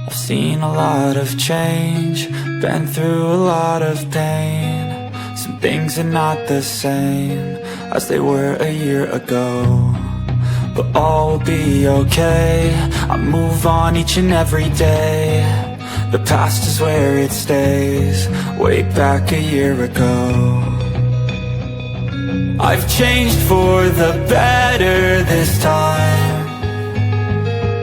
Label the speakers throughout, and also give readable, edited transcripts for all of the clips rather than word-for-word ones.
Speaker 1: I've seen a lot of change, been through a lot of pain. Some things are not the same as they were a year ago, but all will be okay. I move on each and every day. The past is where it stays, way back a year ago. I've changed for the better this time.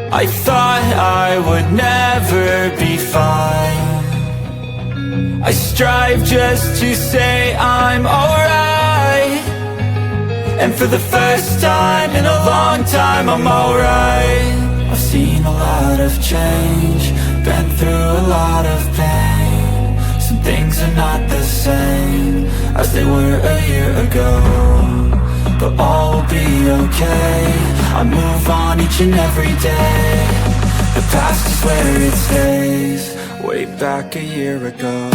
Speaker 1: I thought I would never be fine. I strive just to say I'm alright, and for the first time in a long time I'm alright. I've seen a lot of change, been through a lot of pain. Some things are not the same as they were a year ago, but all will be okay. I move on each and every day. The past is where it stays, way back a year ago.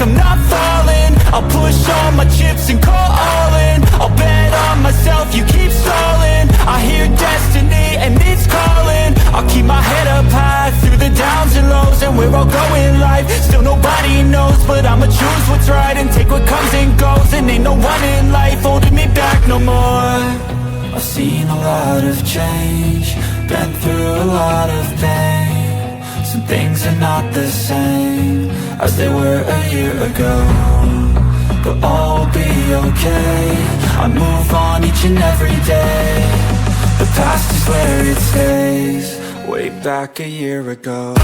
Speaker 1: I'm not falling, I'll push all my chips and call all in. I'll bet on myself, you keep stalling. I hear destiny and it's calling. I'll keep my head up high through the downs and lows, and where I'll go in life, still nobody knows. But I'ma choose what's right and take what comes and goes, and ain't no one in life holding me back no more. I've seen a lot of change, been through a lot of pain. Some things are not the same as they were a year ago, but all will be okay. I move on each and every day. The past is where it stays, way back a year ago.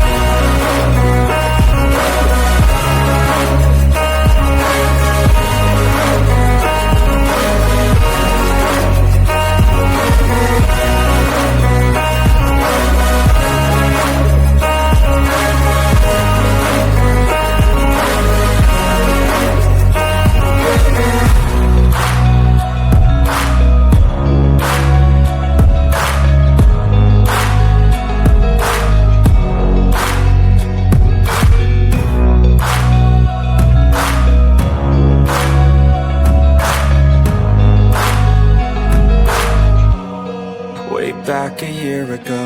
Speaker 1: Back a year ago.